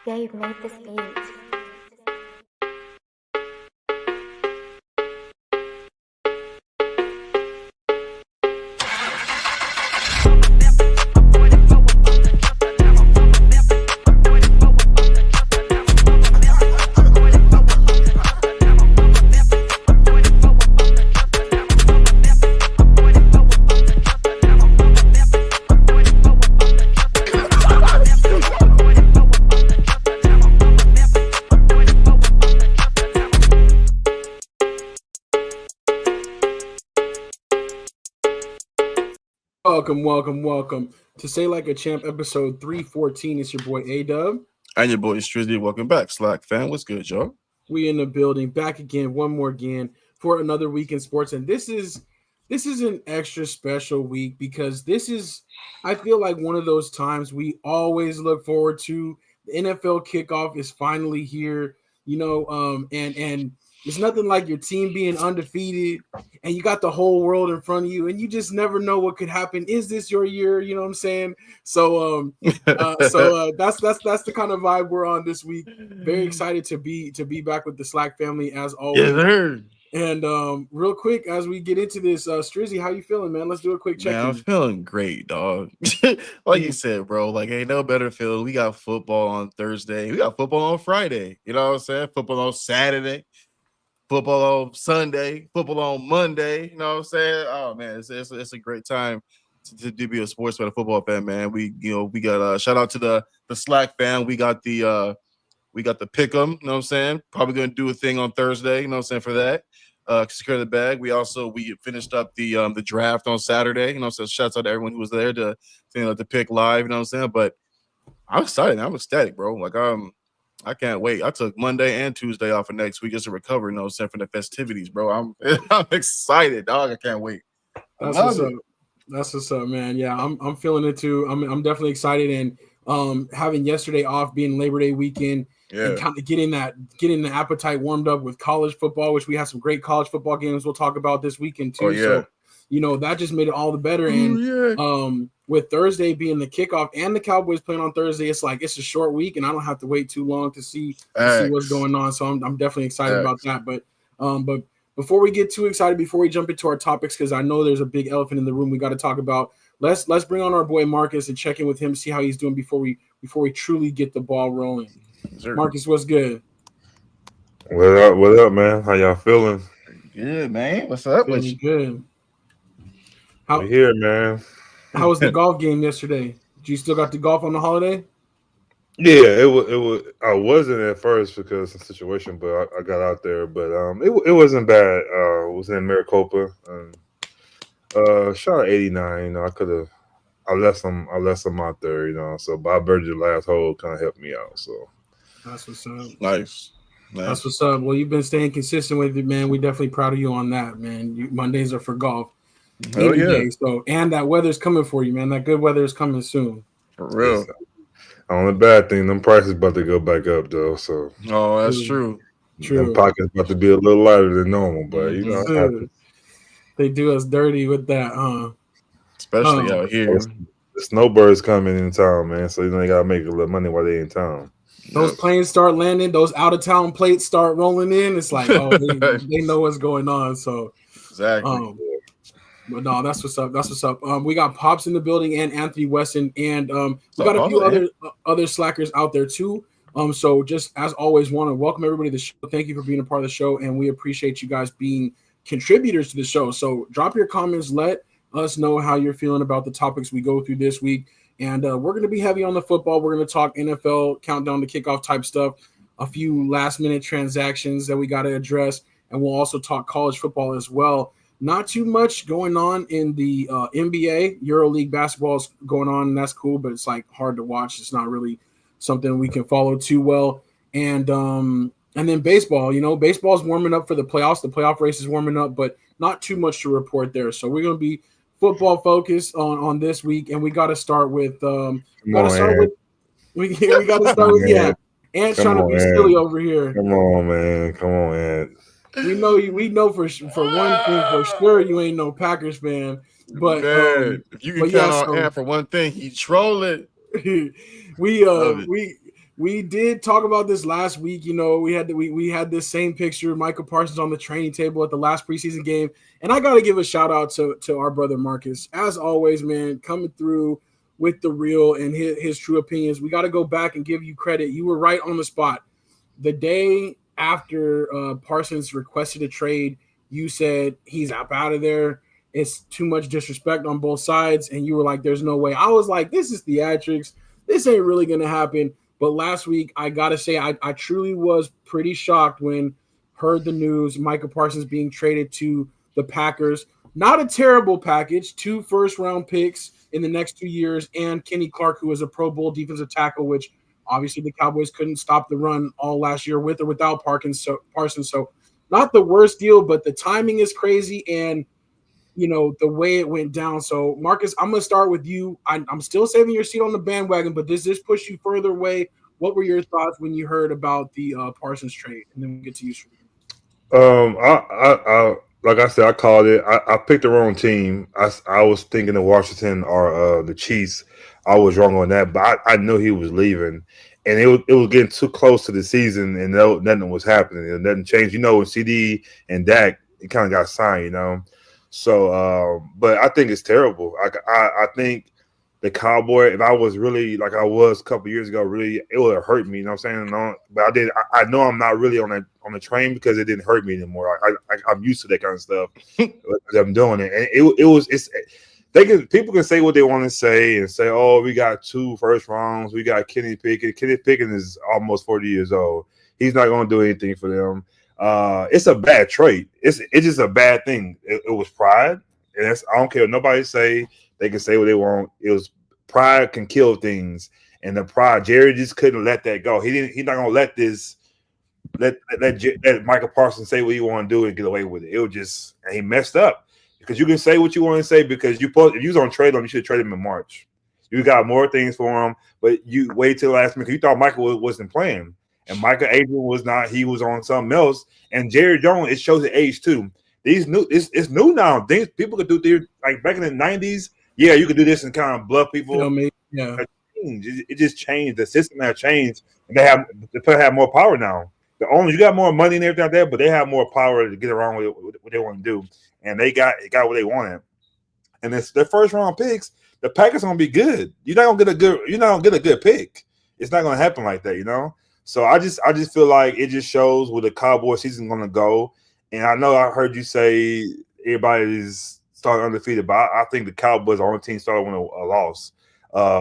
Dave made this beat. Welcome to Say Like a Champ, episode 314. It's your boy A-Dub. And your boy Strizzy. Welcome back, Slack fam. What's good, y'all? We in the building, back again, one more again for another week in sports. And this is an extra special week because I feel like one of those times we always look forward to. The NFL kickoff is finally here, and it's nothing like your team being undefeated and you got the whole world in front of you and you just never know what could happen. Is this your year? You know what I'm saying? So that's the kind of vibe we're on this week. Very excited to be back with the Slack family as always. Yes, sir. And real quick, as we get into this, Strizzy, how you feeling, man? Let's do a quick check-in. Man, I'm feeling great, dog. Like you said, bro, like ain't no better feeling. We got football on Thursday. We got football on Friday. You know what I'm saying? Football on Saturday. Football on Sunday, football on Monday. You know what I'm saying? Oh man, it's a great time to be a sports fan, a football fan, man. We got shout out to the Slack fan. We got the pick'em. You know what I'm saying? Probably gonna do a thing on Thursday. You know what I'm saying, for that. Secure the bag. We finished up the draft on Saturday. You know, so shouts out to everyone who was there to pick live. You know what I'm saying? But I'm excited. I'm ecstatic, bro. Like I can't wait. I took Monday and Tuesday off of next week just to recover, you know, from the festivities, bro. I'm excited, dog. I can't wait. That's what's up, man. Yeah, I'm feeling it too. I'm definitely excited, and having yesterday off, being Labor Day weekend, and kind of getting the appetite warmed up with college football, which we have some great college football games we'll talk about this weekend too. Oh, yeah. So, that just made it all the better. And with Thursday being the kickoff and the Cowboys playing on Thursday, it's a short week, and I don't have to wait too long to see what's going on. So I'm definitely excited about that. But before we get too excited, before we jump into our topics, because I know there's a big elephant in the room we got to talk about. Let's bring on our boy Marcus and check in with him, see how he's doing before we truly get the ball rolling. Sure. Marcus, what's good? What up, man? How y'all feeling? Good, man. What's up? Feeling good. We here, man. How was the golf game yesterday? Did you still got to golf on the holiday? Yeah, it was. I wasn't at first because of the situation, but I got out there. But it wasn't bad. It was in Maricopa. Shot 89. I left some out there. So, but I birdied the last hole, kind of helped me out. So that's what's up. Nice. That's what's up. Well, you've been staying consistent with it, man. We're definitely proud of you on that, man. Mondays are for golf. Oh yeah. Day, so, and that weather's coming for you, man. That good weather is coming soon. For real. Only bad thing, them prices about to go back up though. So that's true. Them pockets about to be a little lighter than normal, but they do us dirty with that, huh? Especially out here. The snowbirds coming in town, man. So they gotta make a little money while they in town. Those planes start landing, those out of town plates start rolling in. It's like, they know what's going on. So exactly. But no, that's what's up. That's what's up. We got Pops in the building and Anthony Weston, and we got a few other slackers out there too. So just as always, want to welcome everybody to the show. Thank you for being a part of the show, and we appreciate you guys being contributors to the show. So drop your comments. Let us know how you're feeling about the topics we go through this week. And we're going to be heavy on the football. We're going to talk NFL, countdown to kickoff type stuff, a few last-minute transactions that we got to address, and we'll also talk college football as well. Not too much going on in the NBA. EuroLeague basketball is going on, and that's cool, but it's hard to watch. It's not really something we can follow too well. And then baseball, baseball's warming up for the playoffs. The playoff race is warming up, but not too much to report there. So we're going to be football focused on this week, and we got to start with Ant's trying to be silly over here. Come on, Ant. We know for one thing for sure you ain't no Packers fan, but if you can count on Ant for one thing, he trolling. we We did talk about this last week. You know, we had this same picture, Michael Parsons on the training table at the last preseason game, and I got to give a shout out to our brother Marcus, as always, man, coming through with the real and his true opinions. We got to go back and give you credit. You were right on the spot. The day after Parsons requested a trade, you said he's up out of there. It's too much disrespect on both sides, and you were like, "There's no way." I was like, "This is theatrics. This ain't really gonna happen." But last week, I got to say, I truly was pretty shocked when heard the news, Micah Parsons being traded to the Packers. Not a terrible package, 2 first-round picks in the next 2 years, and Kenny Clark, who is a Pro Bowl defensive tackle, which obviously the Cowboys couldn't stop the run all last year with or without Parsons. So not the worst deal, but the timing is crazy, and you know, the way it went down. So, Marcus, I'm going to start with you. I'm still saving your seat on the bandwagon, but does this push you further away? What were your thoughts when you heard about the Parsons trade? And then we'll get to you. I like I said, I called it. I picked the wrong team. I was thinking of Washington or the Chiefs. I was wrong on that, but I knew he was leaving. And it was getting too close to the season, and nothing was happening. And nothing changed. You know, when CD and Dak, it kind of got signed, you know. So, but I think it's terrible. I think the Cowboy, if I was really like I was a couple years ago, really, it would have hurt me. You know what I'm saying? No, but I know I'm not really on the train because it didn't hurt me anymore. I'm used to that kind of stuff. I'm doing it, and people can say what they want to say and say, oh, we got 2 first rounds, we got Kenny Pickett. Kenny Pickett is almost 40 years old. He's not going to do anything for them. It's a bad trait. It's just a bad thing. It was pride, and I don't care what nobody say. They can say what they want. It was pride can kill things, and the pride. Jerry just couldn't let that go. He's not gonna let Michael Parsons say what he want to do and get away with it. It was just, and he messed up because you can say what you want to say because if you was on trade him, you should have traded him in March. You got more things for him, but you wait till the last minute. You thought Michael wasn't playing. And Michael Adrian was not. He was on something else. And Jerry Jones, it shows the age too. It's new now. Things people could do things like back in the 90s. Yeah, you could do this and kind of bluff people. Yeah, it just changed. The system has changed, and they have more power now. The owners, you got more money and everything like that, but they have more power to get around with what they want to do. And they got what they wanted. And it's their first round picks. The Packers gonna be good. You're not gonna get a good pick. It's not gonna happen like that, you know. So I just feel like it just shows where the Cowboy season is going to go. And I know I heard you say everybody's started undefeated, but I think the Cowboys are the only team started with a loss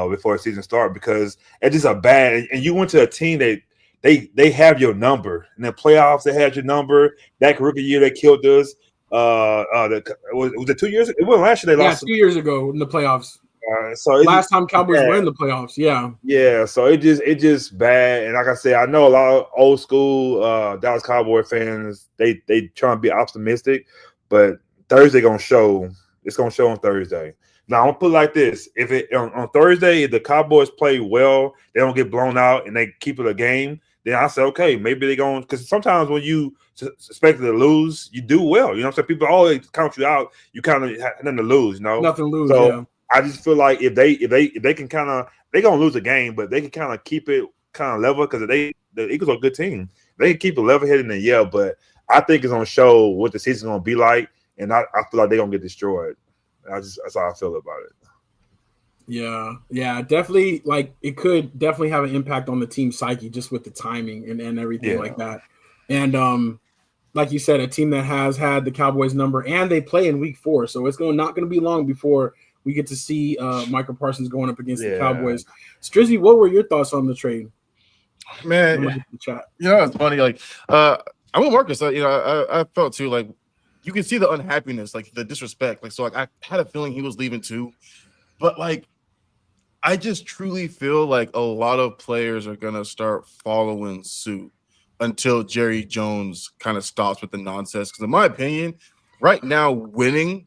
before the season started because it's just a bad. And you went to a team that they have your number in the playoffs. They had your number. That rookie year they killed us. Was it 2 years? It wasn't last year. They lost 2 years ago in the playoffs. So last time Cowboys were in the playoffs, yeah. So it just bad, and like I said, I know a lot of old school Dallas Cowboy fans. They trying to be optimistic, but Thursday gonna show. It's gonna show on Thursday. Now I'm gonna put it like this: if it on Thursday, if the Cowboys play well, they don't get blown out, and they keep it a game, then I say okay, maybe they're going because sometimes when you expect to lose, you do well. You know what I'm saying? People always count you out. You kind of have nothing to lose. You know, nothing to lose. So, yeah. I just feel like if they can kind of they're gonna lose a game, but they can kind of keep it kind of level because the Eagles are a good team. They can keep it level headed and yeah, but I think it's gonna show what the season's gonna be like, and I feel like they're gonna get destroyed. That's how I feel about it. Yeah, definitely. Like it could definitely have an impact on the team psyche just with the timing and everything like that. And like you said, a team that has had the Cowboys number and they play in week 4, so it's not going to be long before we get to see Michael Parsons going up against the Cowboys. Strizzy, what were your thoughts on the trade? Man, it's funny. Like, I'm with Marcus. I felt too like you can see the unhappiness, like the disrespect. Like, so like I had a feeling he was leaving too, but like I just truly feel like a lot of players are gonna start following suit until Jerry Jones kind of stops with the nonsense. Because in my opinion, right now winning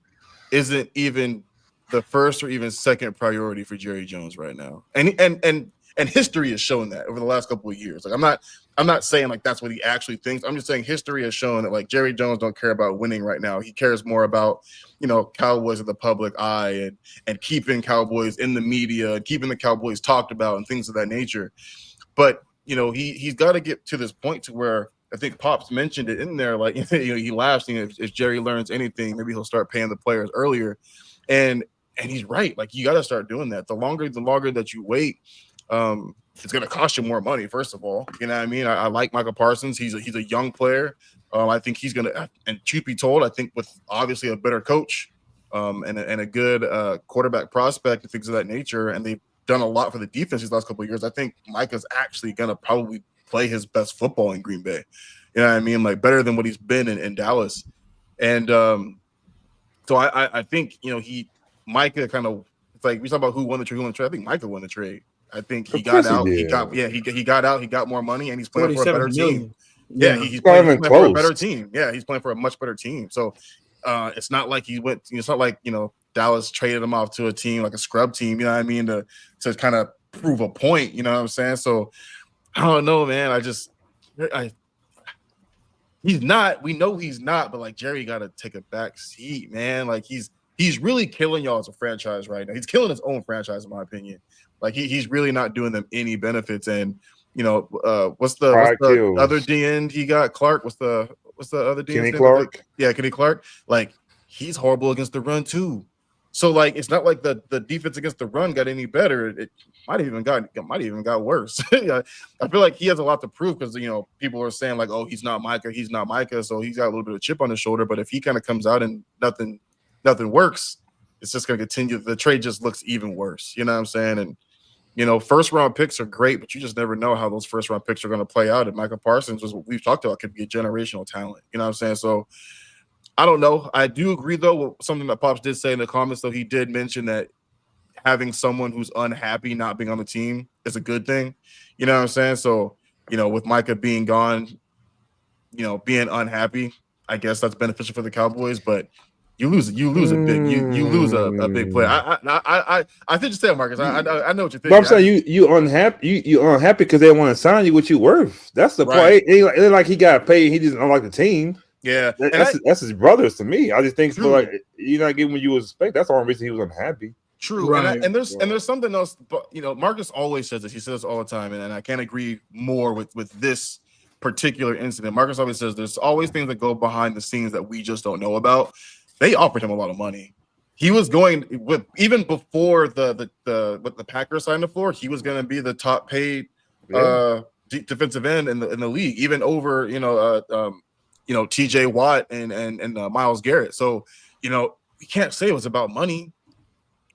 isn't even the first or even second priority for Jerry Jones right now, and history has shown that over the last couple of years. Like I'm not saying like that's what he actually thinks. I'm just saying history has shown that like Jerry Jones don't care about winning right now. He cares more about Cowboys in the public eye and keeping Cowboys in the media and keeping the Cowboys talked about and things of that nature. But he's got to get to this point to where I think Pops mentioned it in there. Like, he laughs. If Jerry learns anything, maybe he'll start paying the players earlier. And he's right. Like, you got to start doing that. The longer that you wait, it's going to cost you more money. First of all, you know what I mean? I like Michael Parsons. He's a young player. I think he's going to, and truth be told, I think with obviously a better coach and a good quarterback prospect and things of that nature, and they've done a lot for the defense these last couple of years, I think Micah's actually going to probably play his best football in Green Bay. You know what I mean? Like, better than what he's been in Dallas. And so I think, Micah kind of, it's like we talk about who won the trade. I think Micah won the trade. I think he got out. He got out. He got more money, and he's playing for a better team. Yeah, he's playing for a better team. Yeah, he's playing for a much better team. So it's not like he went. It's not like Dallas traded him off to a team like a scrub team. You know what I mean? To kind of prove a point. You know what I'm saying? So I don't know, man. He's not. We know he's not. But like, Jerry got to take a back seat, man. Like, he's really killing y'all as a franchise right now. He's killing his own franchise, in my opinion. Like, he's really not doing them any benefits. And what's the other D end he got? Clark. What's the other D end? Kenny Clark. Yeah, Kenny Clark. Like, he's horrible against the run too. So like, it's not like the defense against the run got any better. It might have even got worse. I feel like he has a lot to prove because people are saying like, oh, he's not Micah, so he's got a little bit of chip on his shoulder. But if he kind of comes out and nothing works, it's just going to continue. The trade just looks even worse. You know what I'm saying? And first round picks are great, but you just never know how those first round picks are going to play out. And Michael Parsons was what we've talked about, could be a generational talent. You know what I'm saying? So I don't know. I do agree though with something that Pops did say in the comments. Though he did mention that having someone who's unhappy not being on the team is a good thing. You know what I'm saying? So with Micah being gone, being unhappy, I guess that's beneficial for the Cowboys, but. You lose a big player. I think you said, Marcus. I know what you're thinking. But I'm saying you unhappy. You unhappy because they want to sign you. What you worth? That's the point. It ain't like he got paid. He doesn't like the team. Yeah, that's his brothers to me. I just think for like you're not getting what you would expect. That's the only reason he was unhappy. True, right. and there's something else. But Marcus always says this. He says this all the time, and I can't agree more with this particular incident. Marcus always says there's always things that go behind the scenes that we just don't know about. They offered him a lot of money. He was going with even before the Packers signed him for. He was going to be the top paid defensive end in the league, even over T.J. Watt and Myles Garrett. So we can't say it was about money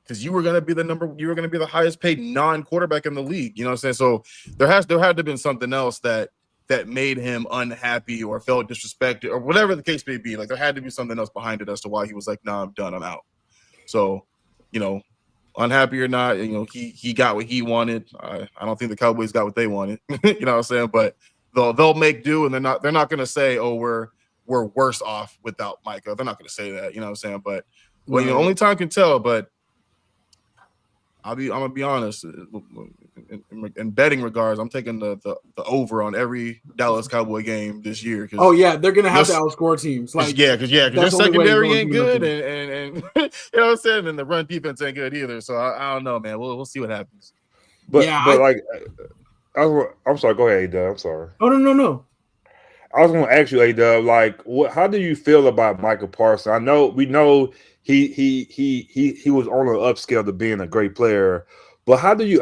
because you were going to be the highest paid non-quarterback in the league. You know what I'm saying? So there had to have been something else that made him unhappy or felt disrespected or whatever the case may be. Like, there had to be something else behind it as to why he was like, nah, I'm done, I'm out. So, unhappy or not, he got what he wanted. I don't think the Cowboys got what they wanted. You know what I'm saying? But they'll make do, and they're not going to say, oh, we're worse off without Micah. They're not going to say that. You know what I'm saying? But only time can tell. But I'm gonna be honest. In betting regards, I'm taking the over on every Dallas Cowboy game this year. Oh yeah, they're gonna have to outscore teams. Like because their secondary ain't good, and you know what I'm saying, and the run defense ain't good either. So I don't know, man. We'll see what happens. But I'm sorry. Go ahead, A-Dub. I'm sorry. Oh no. I was going to ask you, A-Dub, like, how do you feel about Michael Parsons? We know he was on an upscale to being a great player, but how do you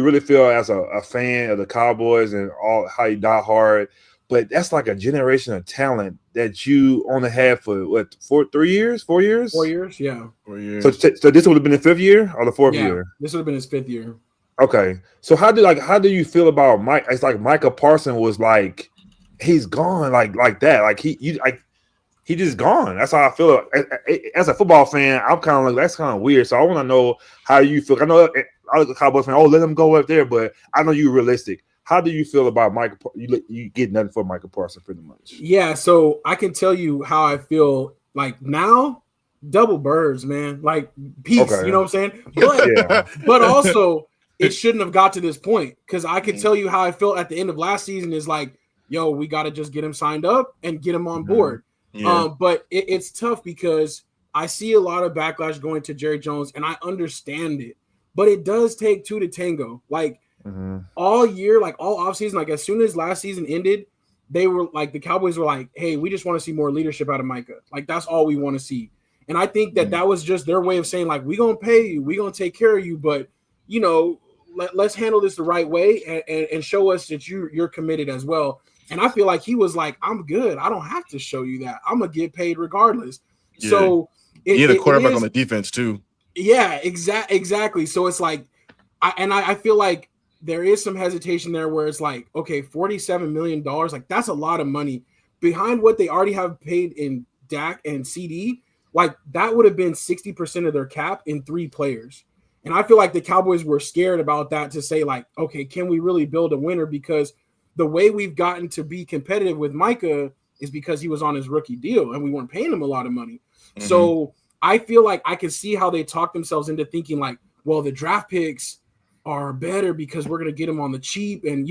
really feel as a fan of the Cowboys and how you die hard? But that's like a generation of talent that you only had for what, 4 years? 4 years? 4 years, yeah. 4 years. So this would have been the 5th year or the 4th year? This would have been his 5th year. Okay. So how do you feel about Mike? It's like Michael Parsons was like, he's gone like that. Like he just gone. That's how I feel. As a football fan, I'm kind of like, that's kind of weird. So I want to know how you feel. I know I was a Cowboys fan. Oh, let him go up there, but I know you're realistic. How do you feel about Michael? You get nothing for Michael Parsons, pretty much. Yeah, so I can tell you how I feel. Like now, double birds, man. Like peace. Okay. You know what I'm saying? But but also, it shouldn't have got to this point because I can tell you how I felt at the end of last season. Is like, yo, we got to just get him signed up and get him on board. Yeah. But it's tough because I see a lot of backlash going to Jerry Jones, and I understand it. But it does take two to tango. Like, all year, like all offseason, like as soon as last season ended, they were like the Cowboys were like, hey, we just want to see more leadership out of Micah. Like that's all we want to see. And I think that was just their way of saying like, we gonna pay you, we gonna take care of you, but let's handle this the right way and show us that you're committed as well. And I feel like he was like, I'm good. I don't have to show you that. I'm gonna get paid regardless. Yeah. So you need a quarterback on the defense too. Yeah, exactly. So it's like, I feel like there is some hesitation there where it's like, okay, $47 million, like that's a lot of money behind what they already have paid in Dak and CD. Like that would have been 60% of their cap in 3 players. And I feel like the Cowboys were scared about that to say like, okay, can we really build a winner? Because the way we've gotten to be competitive with Micah is because he was on his rookie deal and we weren't paying him a lot of money. Mm-hmm. So I feel like I can see how they talk themselves into thinking like, well, the draft picks are better because we're going to get them on the cheap. And,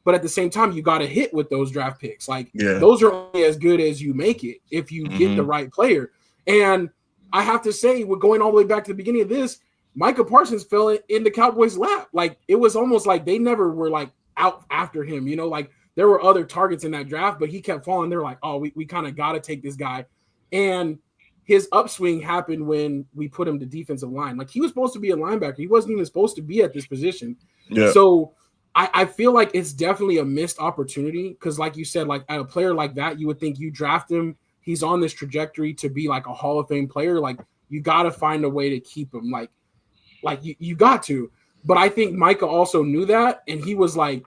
but at the same time, you got to hit with those draft picks. Like those are only as good as you make it if you get the right player. And I have to say, we're going all the way back to the beginning of this, Micah Parsons fell in the Cowboys' lap. Like it was almost like they never were like out after him, like there were other targets in that draft, but he kept falling. They're like, oh, we kind of got to take this guy. And his upswing happened when we put him to defensive line. Like he was supposed to be a linebacker. He wasn't even supposed to be at this position. Yeah. So I feel like it's definitely a missed opportunity because like you said, like at a player like that, you would think you draft him. He's on this trajectory to be like a Hall of Fame player. Like you got to find a way to keep him like you got to. But I think Micah also knew that. And he was like,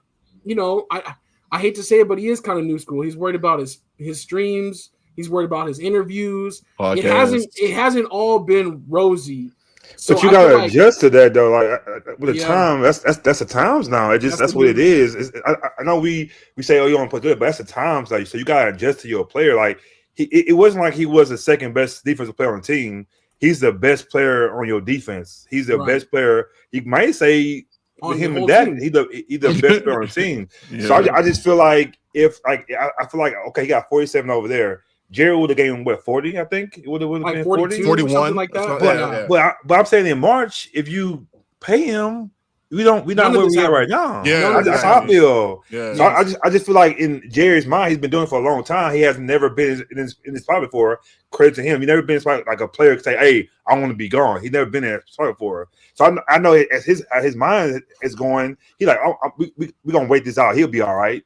I hate to say it, but he is kind of new school. He's worried about his streams. He's worried about his interviews. Podcast. It hasn't all been rosy. So but you gotta adjust to that though. Like with the time, that's the times now. That's what it is. I know we say, oh, you want to put good, but that's the times. Like so, you gotta adjust to your player. Like it wasn't like he was the second best defensive player on the team. He's the best player on your defense. He's the best player. You might say with him and that he's the best player on the team. So I just feel like I feel like okay, he got 47 over there. Jerry would have gave him 40, I think. It would have like been 40, 41, something like that. But I'm saying in March, if you pay him, we're not where we are right now. Yeah, that's how I feel. Yeah. So I just feel like in Jerry's mind, he's been doing it for a long time. He has never been in this spot before. Credit to him. He never been in spot like a player could say, "Hey, I want to be gone." He's never been in that spot before. So I know as his mind is going, he's like, "We gonna wait this out. He'll be all right."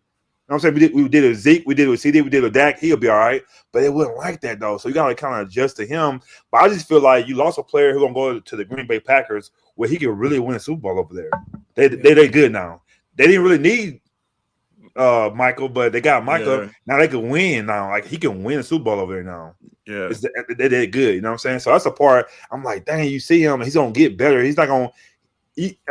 You know what I'm saying? We did it with Zeke, we did it with CD, we did it with Dak. He'll be all right. But it wasn't like that, though. So you got to kind of adjust to him. But I just feel like you lost a player who's going to go to the Green Bay Packers where he can really win a Super Bowl over there. They're good now. They didn't really need Michael, but they got Michael. Yeah. Now they can win now. Like, he can win a Super Bowl over there now. Yeah. They're good. You know what I'm saying? So that's the part. I'm like, dang, you see him, he's going to get better. He's not going to –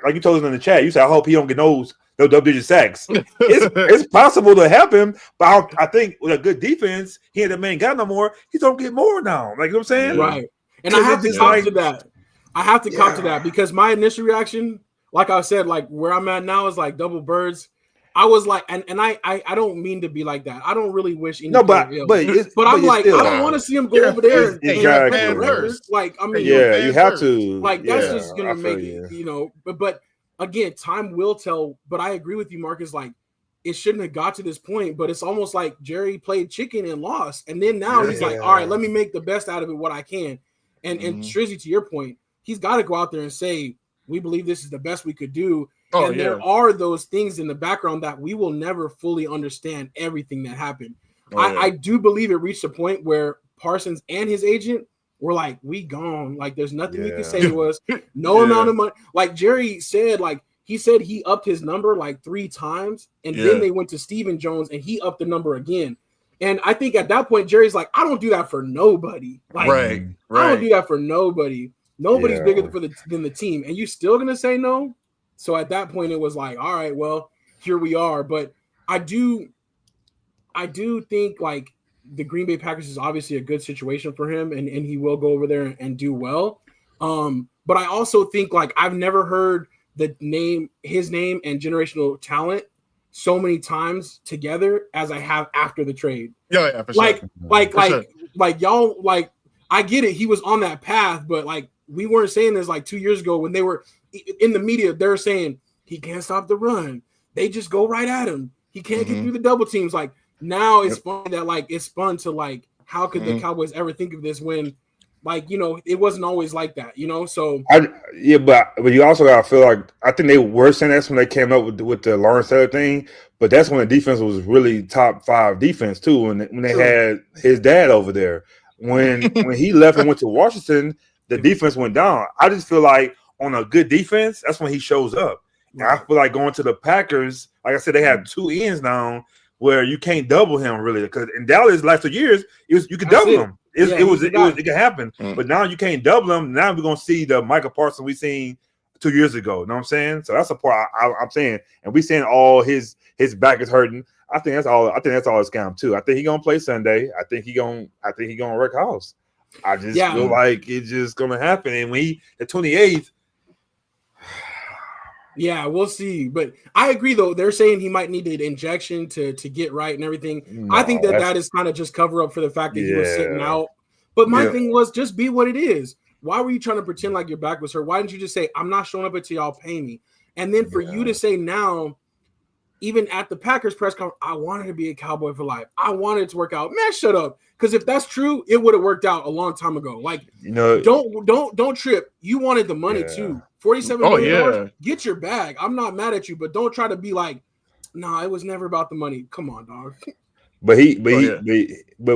like you told us in the chat, you said, I hope he don't get no double-digit sacks. It's possible to help him, but I think with a good defense, he ain't the main guy no more. He's gonna get more now. Like, you know what I'm saying? Right. And I have to cop to that. I have to cop to that because my initial reaction, like I said, like where I'm at now is like double birds. I was like, and I don't mean to be like that. I don't really wish any but I'm like, still, I don't want to see him go over there and first. Like, I mean, you have to. Like, that's just gonna make it, but again, time will tell, but I agree with you, Marcus. Like, it shouldn't have got to this point, but it's almost like Jerry played chicken and lost. And then now he's like, all right, let me make the best out of it, what I can. And Strizzy, to your point, he's got to go out there and say, we believe this is the best we could do. There are those things in the background that we will never fully understand everything that happened. I do believe it reached a point where Parsons and his agent were like, we gone. Like, there's nothing you can say to us. No amount of money. Like Jerry said, like he said he upped his number like 3 times. And then they went to Stephen Jones and he upped the number again. And I think at that point, Jerry's like, I don't do that for nobody. Like, right. I don't do that for nobody. Nobody's bigger than the team. And you still going to say no? So at that point, it was like, all right, well, here we are. But I do think like the Green Bay Packers is obviously a good situation for him, and he will go over there and do well. But I also think like I've never heard his name and generational talent so many times together as I have after the trade. Yeah, for sure. Sure. Like y'all, like I get it. He was on that path, but like we weren't saying this like 2 years ago when they were in the media. They're saying He can't stop the run. They just go right at him. He can't get through the double teams. Like now it's fun that like it's fun to like how could the Cowboys ever think of this when like it wasn't always like that, So but you also gotta feel like I think they were saying that's when they came up with the Lawrence Taylor thing, but that's when the defense was really top 5 defense too. When they had his dad over there, when he left and went to Washington, the defense went down. I just feel like on a good defense, that's when he shows up. And I feel like going to the Packers, like I said, they have 2 ends now where you can't double him really because in Dallas last 2 years, you could double him. It could happen, but now you can't double them. Now we're gonna see the Michael Parsons we seen 2 years ago. You know what I'm saying? So that's the part I'm saying, and we saying all his back is hurting. I think that's all. I think that's all his scam too. I think he gonna play Sunday. I think he gonna wreck house. I just feel like it's just gonna happen. And when the 28th. Yeah, we'll see. But I agree, though. They're saying he might need an injection to get right and everything. No, I think that is kind of just cover up for the fact that he was sitting out. But my thing was just be what it is. Why were you trying to pretend like your back was hurt? Why didn't you just say, I'm not showing up until y'all pay me? And then for you to say now, even at the Packers press conference, I wanted to be a Cowboy for life. I wanted it to work out. Man, shut up. Because if that's true, it would have worked out a long time ago. Like, don't trip. You wanted the money too. $47 million. Get your bag. I'm not mad at you, but don't try to be like, nah, it was never about the money. Come on, dog. But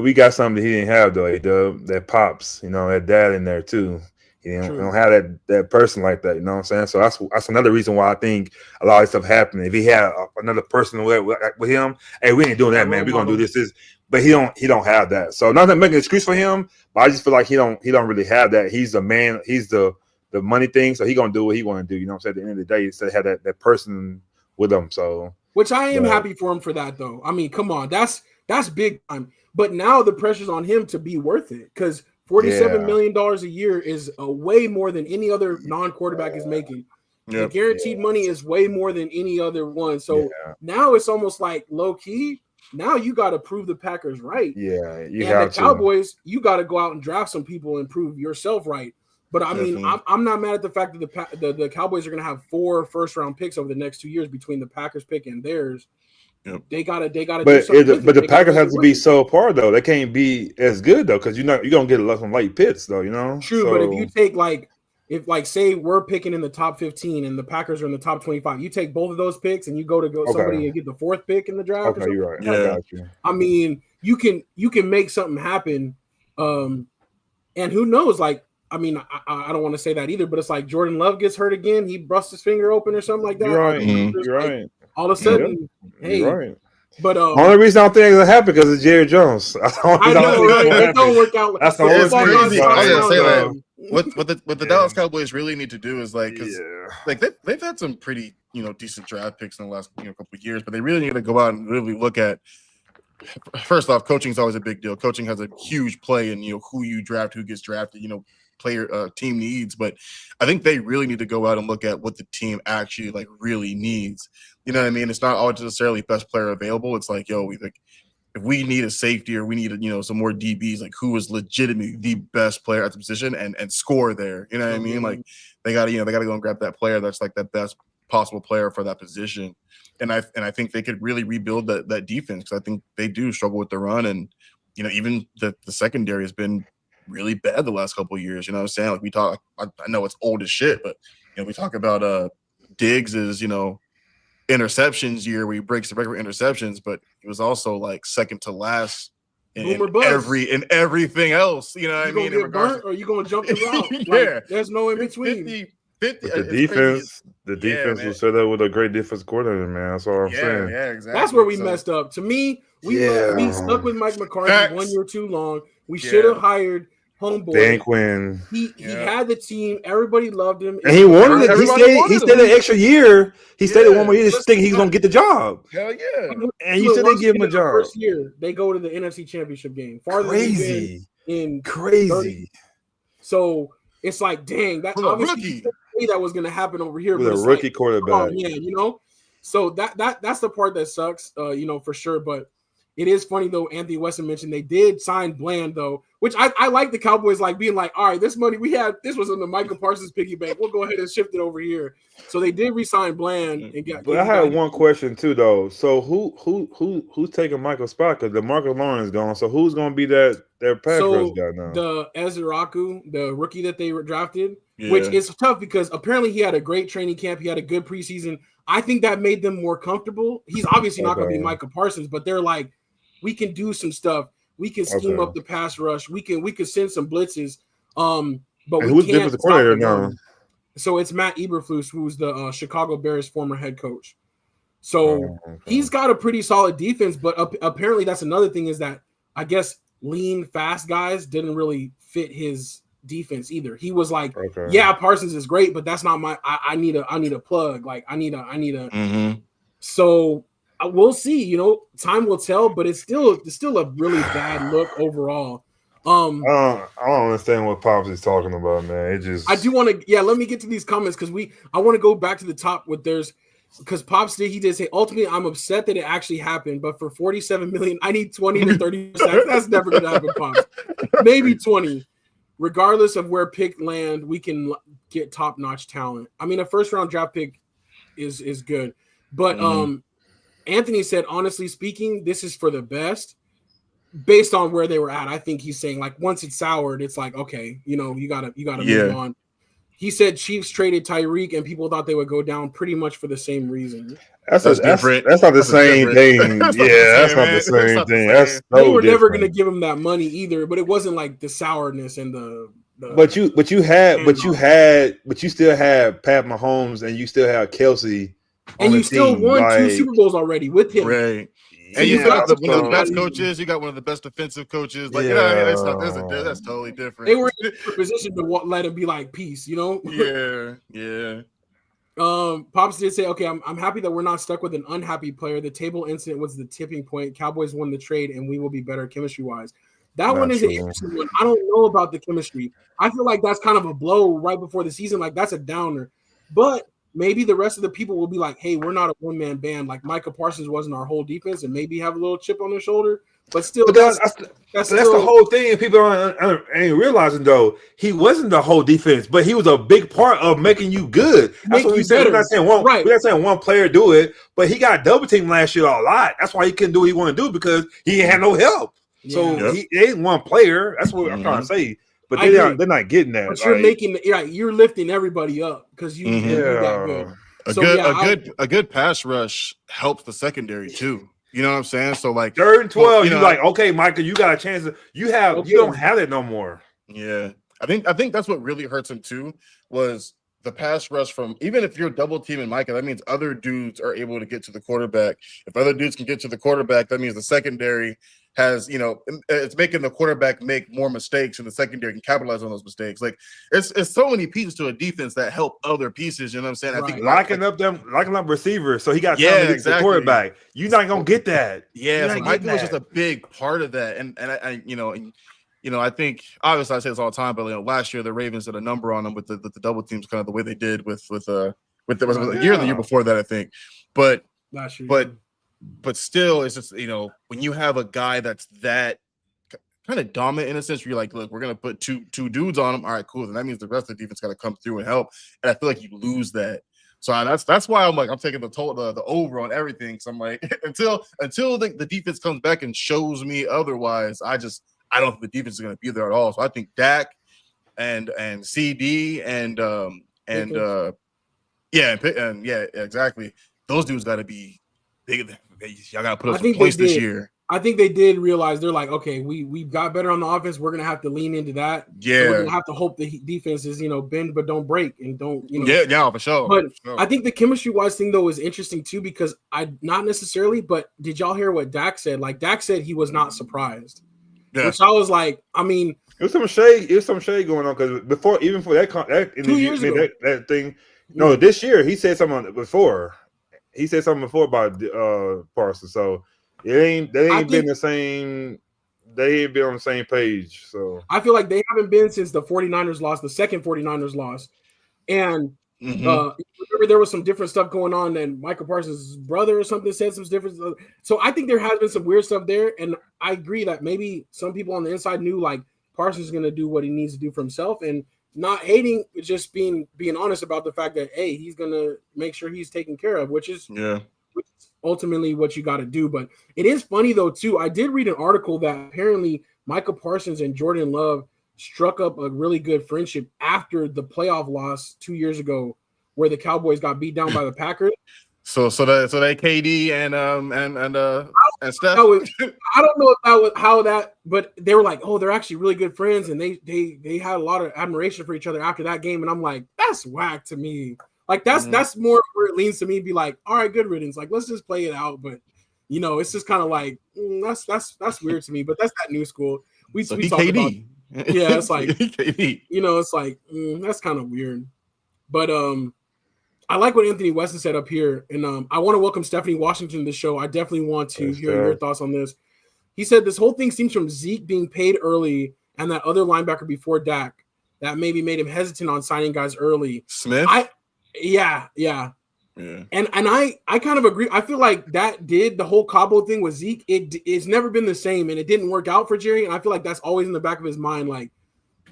we got something he didn't have though. That pops, that dad in there too. He don't have that person like that. You know what I'm saying? So that's another reason why I think a lot of stuff happened. If he had another person with him, hey, we ain't doing that, man. We're gonna do this. But he don't have that. So not to make an excuse for him, but I just feel like he don't really have that. He's the man. He's the money thing. So he gonna do what he want to do. You know what I'm saying? At the end of the day, he still have that person with him. So which I am happy for him for that though. I mean, come on, that's big time. But now the pressure's on him to be worth it because $47 million a year is way more than any other non-quarterback is making. The guaranteed money is way more than any other one. So now it's almost like low key. Now you got to prove the Packers right. Yeah, the Cowboys, you got to go out and draft some people and prove yourself right. But I mean, I'm not mad at the fact that the Cowboys are going to have 4 first-round picks over the next 2 years between the Packers pick and theirs. Yep. They gotta. But the Packers have to be so far though. They can't be as good though because you're gonna get some late picks though. True, but if you take say we're picking in the top 15 and the Packers are in the top 25, you take both of those picks and you go somebody and get the 4th pick in the draft. Okay, you're right. Yeah. I got you. I mean, you can make something happen, and who knows? Like, I mean, I don't want to say that either, but it's like Jordan Love gets hurt again. He busts his finger open or something like that. You're right. You're right. All of a sudden, hey. Right. But the only reason I don't think it's gonna happen because of Jerry Jones. I know, right? It don't work out. That's the only crazy. Say that. What the Dallas Cowboys really need to do is because they've had some pretty decent draft picks in the last couple of years, but they really need to go out and really look at. First off, coaching is always a big deal. Coaching has a huge play in who you draft, who gets drafted. Player team needs, but I think they really need to go out and look at what the team actually really needs. You know what I mean? It's not always necessarily best player available. It's like, if we need a safety or we need some more DBs, who is legitimately the best player at the position and score there. You know what I mean? Like they gotta go and grab that player that's the best possible player for that position. And I think they could really rebuild that defense because I think they do struggle with the run and even the secondary has been really bad the last couple of years. You know what I'm saying? Like we talk, I know it's old as shit, but we talk about Diggs's interceptions year where he breaks the record for interceptions, but he was also second to last in everything else. You know what I mean? You gonna get burnt or you gonna jump the route? There's no in between. 50, the defense was set up with a great defense coordinator, man. That's all I'm saying. Yeah, exactly. That's where we messed up. To me, we stuck with Mike McCarthy 1 year too long. We should have hired homeboy. Dan Quinn. He had the team. Everybody loved him. And he wanted it. He stayed an extra year. He stayed 1 more year to think he's going to get the job. Hell yeah. And you said they give him a job. First year, they go to the NFC Championship game. Crazy. Crazy. 30. So it's like, dang, that obviously that was going to happen over here. With a rookie quarterback. So that's the part that sucks, for sure. But It is funny though. Anthony Weston mentioned they did sign Bland though, which I like the Cowboys like being like, all right, this money we had, this was in the Michael Parsons piggy bank. We'll go ahead and shift it over here. So they did re-sign Bland and get. But I had one question too though. So who's taking Michael's spot? Because DeMarcus Lawrence gone. So who's going to be their pass rush guy now? The Ezraku, the rookie that they drafted, which is tough because apparently he had a great training camp. He had a good preseason. I think that made them more comfortable. He's obviously not going to be Michael Parsons, but they're like, we can do some stuff. We can scheme up the pass rush. We can send some blitzes. But and we can't stop the now? So it's Matt Eberflus, who's the Chicago Bears former head coach. So he's got a pretty solid defense, but apparently that's another thing is that I guess lean, fast guys didn't really fit his defense either. He was like, yeah, Parsons is great, but that's not my. I need a plug. Like I need a. Mm-hmm. So. We'll see, you know, time will tell, but it's still a really bad look overall. I don't understand what Pops is talking about, man. It just I do want to let me get to these comments because I want to go back to the top with because Pops did say ultimately I'm upset that it actually happened, but for 47 million, I need 20 to 30 sacks. That's never gonna happen, Pops. Maybe 20. Regardless of where pick land, we can get top-notch talent. I mean, a first-round draft pick is good, but Anthony said, honestly speaking, this is for the best based on where they were at. I think he's saying like once it's soured, it's like, okay, you know, you gotta move on. He said Chiefs traded Tyreek and people thought they would go down pretty much for the same reason. That's not the same thing. That's not the same thing. They were never gonna give him that money either, but it wasn't like the sourness and the But you still had Pat Mahomes and you still had Kelsey. And you still won 2 Super Bowls already with him. Right. And you got one of the best coaches. You got one of the best defensive coaches. Like, that's totally different. They were in a position to let him be like, peace, you know? Yeah. Pops did say, okay, I'm happy that we're not stuck with an unhappy player. The table incident was the tipping point. Cowboys won the trade, and we will be better chemistry-wise. That one is an interesting one. I don't know about the chemistry. I feel like that's kind of a blow right before the season. Like, that's a downer. But maybe the rest of the people will be like, hey, we're not a one-man band. Like Micah Parsons wasn't our whole defense and maybe have a little chip on their shoulder. But still, that's the whole thing. And people ain't realizing, though, he wasn't the whole defense, but he was a big part of making you good. That's what we said. We're not saying one player do it, but he got double teamed last year a lot. That's why he couldn't do what he wanted to do because he had no help. Yeah. So he ain't one player. That's what I'm trying to say. But they're not getting that. But you're lifting everybody up because you that good. A good pass rush helps the secondary too. You know what I'm saying? So like 3rd and 12, you're like, okay, Michael, you got a chance. You don't have it no more. Yeah, I think that's what really hurts him too. Was the pass rush from even if you're double teaming Micah, that means other dudes are able to get to the quarterback. If other dudes can get to the quarterback, that means the secondary has, it's making the quarterback make more mistakes and the secondary can capitalize on those mistakes. Like it's so many pieces to a defense that help other pieces. You know what I'm saying? Right. I think locking up receivers so he got time to get to the quarterback. You're not gonna get that. Yeah, so Micah was just a big part of that. And I think obviously I say this all the time, but last year the Ravens did a number on them with the double teams, kind of the way they did with the year before that, I think. But last year, but still, it's just when you have a guy that's that kind of dominant in a sense, where you're like, look, we're gonna put two dudes on him. All right, cool. Then that means the rest of the defense got to come through and help. And I feel like you lose that. So that's why I'm taking the over on everything. Because I'm like, until the defense comes back and shows me otherwise, I don't think the defense is going to be there at all. So I think Dak and CD and exactly. Those dudes got to be big. Y'all got to put up some points this year. I think they did realize they're like, okay, we got better on the offense. We're gonna have to lean into that. Yeah, we're gonna have to hope the defense is bend but don't break and don't Yeah, for sure. But I think the chemistry wise thing though is interesting too because not necessarily. But did y'all hear what Dak said? Like Dak said he was not surprised. Yeah. Which I was like, I mean, it was some shade going on because before, even for that 2 years ago, that thing. No, this year he said something before. He said something before about Parsons. So they ain't been the same. They ain't been on the same page. So I feel like they haven't been since the 49ers lost, the second 49ers loss, and remember remember there was some different stuff going on, and Michael Parsons' brother or something said some different stuff. So I think there has been some weird stuff there, and I agree that maybe some people on the inside knew like Parsons is going to do what he needs to do for himself, and not hating, just being honest about the fact that hey, he's going to make sure he's taken care of, which is ultimately what you got to do. But it is funny though too. I did read an article that apparently Michael Parsons and Jordan Love struck up a really good friendship after the playoff loss 2 years ago, where the Cowboys got beat down by the Packers. So that KD and Steph. I don't know if that was how that, but they were like, oh, they're actually really good friends, and they had a lot of admiration for each other after that game. And I'm like, that's whack to me. Like that's more where it leans to me. Be like, all right, good riddance. Like let's just play it out. But it's just kind of like that's weird to me. But that's that new school. We talk KD. About. Yeah, it's like KD. It's like that's kind of weird. But I like what Anthony Weston said up here, and I want to welcome Stephanie Washington to the show. I definitely want to hear your thoughts on this. He said this whole thing stems from Zeke being paid early and that other linebacker before Dak that maybe made him hesitant on signing guys early. Smith? Yeah. And I kind of agree. I feel like the whole Cabo thing with Zeke, it's never been the same, and it didn't work out for Jerry, and I feel like that's always in the back of his mind, like,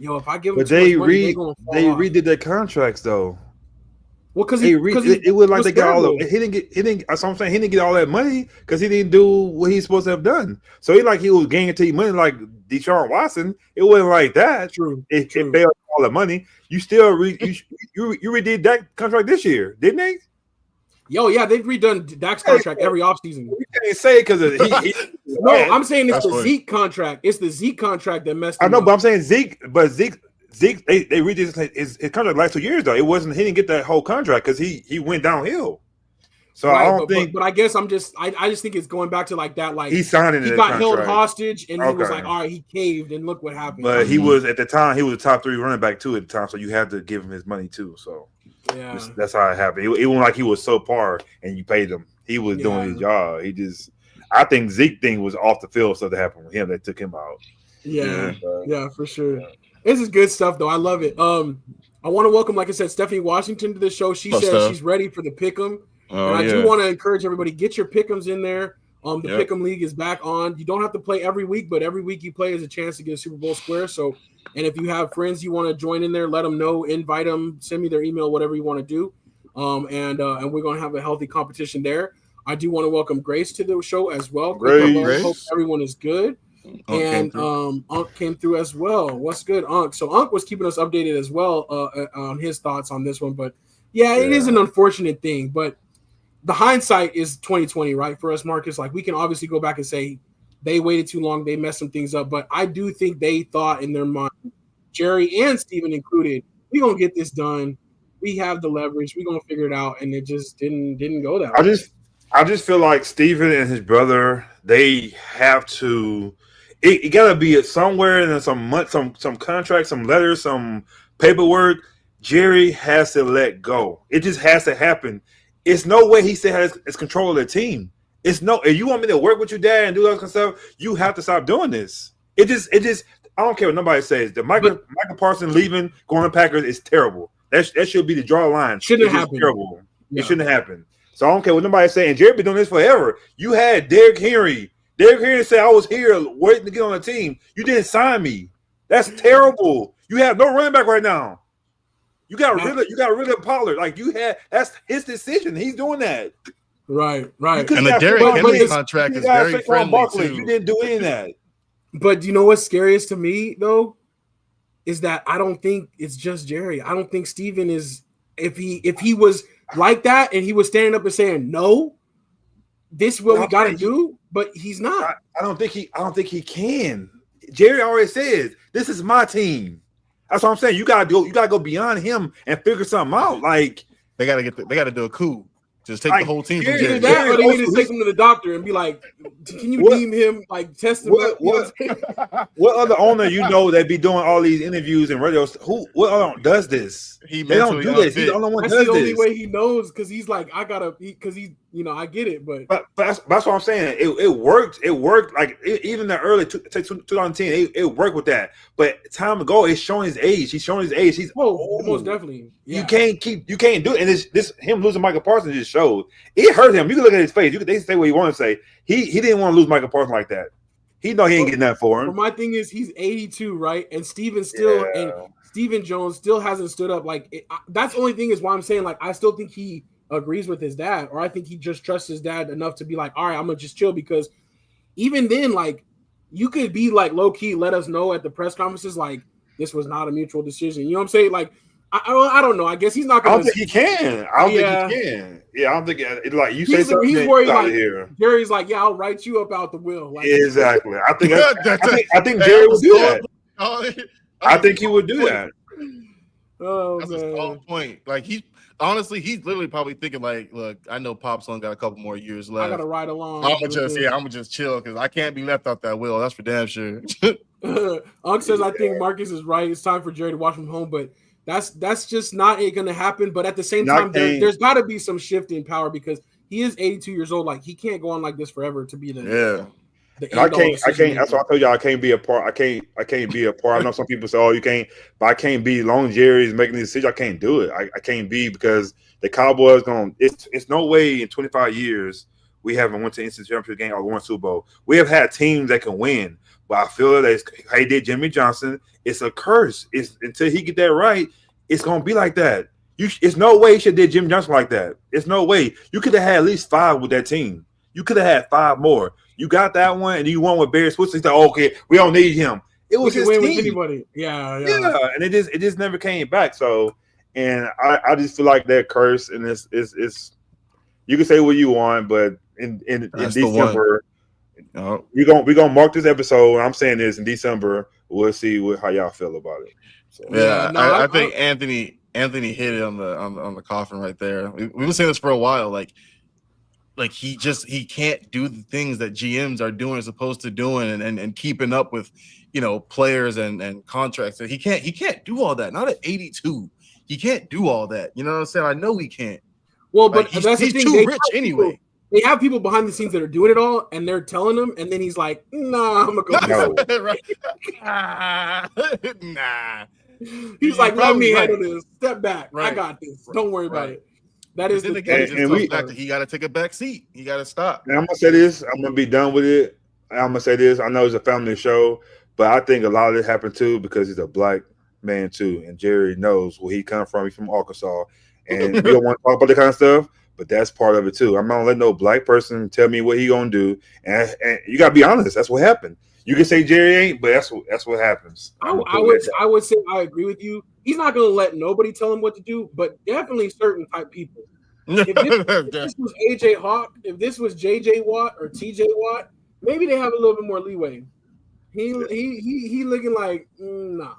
if I give him too much money, they redid their contracts though. Well, because it was like they got all he didn't. That's what I'm saying. He didn't get all that money because he didn't do what he's supposed to have done. So he was guaranteed money like Deshaun Watson. It wasn't like that. True. It failed all the money. You still you redid that contract this year, didn't they? Yo, yeah, they've redone Dak's contract every offseason. You can't say it because no, I'm saying it's the Zeke contract. It's the Zeke contract that messed him up. I know, up. but I'm saying Zeke, they redid his contract last 2 years though. It wasn't, he didn't get that whole contract because he went downhill. So right, I don't think. But I guess I just think it's going back to like that. Like he signed he got held hostage and he was like, all right, he caved and look what happened. But he was at the time he was a top 3 running back too at the time, so you had to give him his money too. So yeah, that's how it happened. It wasn't like he was subpar and you paid him. He was doing his job. I think Zeke thing was off the field stuff that happened with him that took him out. Yeah, for sure. Yeah. This is good stuff though. I love it. I want to welcome, like I said, Stephanie Washington to the show. She said she's ready for the pick'em. And I do want to encourage everybody, get your pick'ems in there. The pick'em league is back on. You don't have to play every week, but every week you play is a chance to get a Super Bowl square. So, and if you have friends you want to join in there, let them know, invite them, send me their email, whatever you want to do. And we're going to have a healthy competition there. I do want to welcome Grace to the show as well. Grace. Hope everyone is good. Unc came through as well. What's good, Unc? So Unc was keeping us updated as well on his thoughts on this one. But it is an unfortunate thing. But the hindsight is 2020, right? For us, Marcus, like we can obviously go back and say they waited too long, they messed some things up. But I do think they thought in their mind, Jerry and Steven included, we're gonna get this done. We have the leverage, we're gonna figure it out, and it just didn't go that way. I just feel like Steven and his brother, they have to. It got to be somewhere in some contract, some letters, some paperwork. Jerry has to let go. It just has to happen. It's no way he still has control of the team. If you want me to work with you, Dad, and do all that stuff, you have to stop doing this. It just. I don't care what nobody says. The Michael Parsons leaving, going to Packers is terrible. That should be the draw line. Shouldn't happen. Terrible. Yeah. It shouldn't happen. So I don't care what nobody saying. And Jerry been doing this forever. You had Derrick Henry. Derrick Henry said, I was here waiting to get on the team. You didn't sign me. That's terrible. You have no running back right now. You got rid of Pollard. Like that's his decision. He's doing that. Right. And the Derrick Henry contract is very friendly too. You didn't do any of that. But you know what's scariest to me though is that I don't think it's just Jerry. I don't think Steven is. If he was like that and he was standing up and saying no, this is what we got to do. But he's not. I don't think he can. Jerry already says this is my team. That's what I'm saying. You gotta go beyond him and figure something out. Like they gotta do a coup. Just take the whole team from Jerry. That, or they need to take him to the doctor and be like, "Can you deem him? Like test him?" What other owner that be doing all these interviews and radios? What other does this? They don't do this. He's the only one. That's the only way he knows because he's like, because he I get it, but that's what I'm saying. It worked. It worked. Like even the early 2010, it worked with that. But time ago, it's showing his age. He's showing his age. He's old. Most definitely. Yeah. You can't do it. And this him losing Michael Parsons just showed it hurt him. You can look at his face. They say what you want to say. He didn't want to lose Michael Parsons like that. He know he ain't getting that for him. But my thing is, he's 82, right? And Steven Jones still hasn't stood up. Like that's the only thing is why I'm saying like I still think he agrees with his dad, or I think he just trusts his dad enough to be like, all right, I'm gonna just chill, because even then, like you could be like low key, let us know at the press conferences, like this was not a mutual decision. You know what I'm saying? Like I don't know. I guess he's not gonna. I don't think he can. I don't think he can. Yeah, I don't think like you say something. He's worried like Jerry's like, yeah, I'll write you up out the will. Like, exactly. I think Jerry would do that. I think he would do that. Oh, that's a strong point. Like he's literally probably thinking like, look, I know Pop's only got a couple more years left. I gotta ride along. I'm gonna just chill because I can't be left out that will. That's for damn sure. Unc says, I think Marcus is right. It's time for Jerry to watch from home, but that's just not going to happen. But at the same time, there's got to be some shift in power because he is 82 years old. Like he can't go on like this forever to be the I can't. That's why I told y'all I can't be a part. I can't be a part. I know some people say, "Oh, you can't," but I can't be. Long Jerry's making these decisions. I can't do it. I can't be because the Cowboys going. It's no way in 25 years we haven't went to NCAA championship game or won Super Bowl. We have had teams that can win, but I feel that how he did Jimmy Johnson. It's a curse. It's until he get that right. It's gonna be like that. It's no way he should have did Jimmy Johnson like that. It's no way. You could have had at least 5 with that team. You could have had 5 more. You got that one, and you won with Barry Switzer. Said, "Okay, we don't need him." It was his team. With anybody. Yeah, and it just never came back. So, and I just feel like that curse, and it's you can say what you want, but in December, we're gonna mark this episode. I'm saying this in December. We'll see how y'all feel about it. So, I think Anthony hit it on the coffin right there. We've been saying this for a while, like he can't do the things that GMs are doing as opposed to doing and keeping up with, players and contracts. He can't do all that. Not at 82. He can't do all that. You know what I'm saying? I know he can't. Well, but he's that's the thing. Too rich anyway. They have people behind the scenes that are doing it all, and they're telling him, and then he's like, "Nah, I'm gonna go." Nah. He's like, "Let me handle this. Step back. Right. I got this. Don't worry about it." That is the thing. He got to take a back seat. He got to stop. And I'm gonna say this. I'm gonna be done with it. I'm gonna say this. I know it's a family show, but I think a lot of it happened too because he's a black man too, and Jerry knows where he come from. He's from Arkansas, and we don't want to talk about that kind of stuff. But that's part of it too. I'm not gonna let no black person tell me what he gonna do, and you gotta be honest. That's what happened. You can say Jerry ain't, but that's what happens. I would say I agree with you. He's not gonna let nobody tell him what to do, but definitely certain type people. If this was AJ Hawk, if this was JJ Watt or TJ Watt, maybe they have a little bit more leeway. He looking like nah.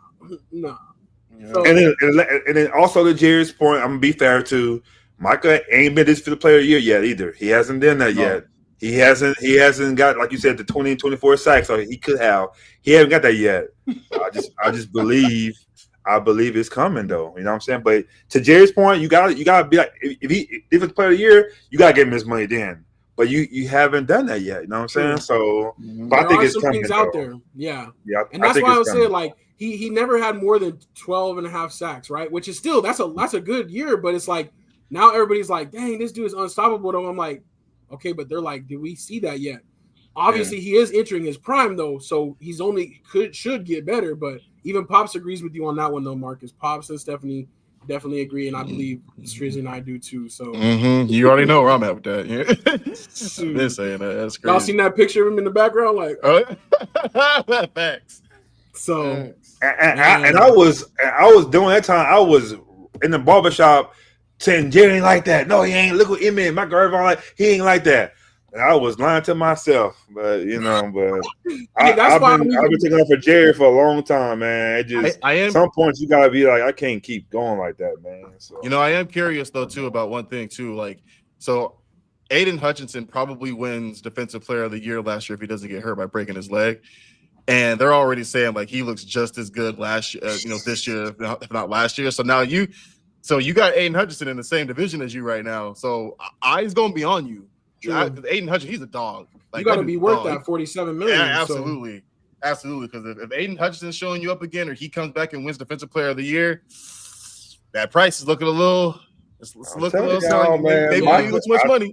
So, and then also to Jerry's point, I'm gonna be fair too. Micah ain't been this for the player of the year yet either. He hasn't done that yet. He hasn't got, like you said, the 20 and 24 sacks. So he could have. He haven't got that yet. I just believe it's coming though. You know what I'm saying? But to Jerry's point, you gotta be like, if it's player of the year, you gotta give him his money then. But you haven't done that yet. You know what I'm saying? So but I think it's coming out there. Yeah. And that's why I was saying like he never had more than 12 and a half sacks, right? Which is still that's a good year, but it's like now everybody's like, dang, this dude is unstoppable. Though I'm like, okay, but they're like, did we see that yet? Obviously, he is entering his prime though, so he's should get better. But even Pops agrees with you on that one though, Marcus. Pops and Stephanie definitely agree, and I believe Strizzy and I do too. So you already know where I'm at with that. Yeah. Been saying that. That's crazy. Y'all seen that picture of him in the background, like facts. So and I was doing that time. I was in the barbershop saying Jerry ain't like that. No, he ain't. Look what Emmitt, my girl, like he ain't like that. And I was lying to myself, but I've been taking up for Jerry for a long time, man. It just at some points you gotta be like, I can't keep going like that, man. So I am curious though too about one thing too. Like, so Aiden Hutchinson probably wins Defensive Player of the Year last year if he doesn't get hurt by breaking his leg. And they're already saying like he looks just as good last year, this year, if not last year. So now So you got Aiden Hutchinson in the same division as you right now. So eyes gonna be on you. Aiden Hutchinson, he's a dog. Like, you got to be worth that $47 million. Yeah, absolutely. So. Absolutely. Because if Aiden Hutchinson's showing you up again, or he comes back and wins Defensive Player of the Year, that price is looking a little. It's looking a little. Maybe you lose too much money.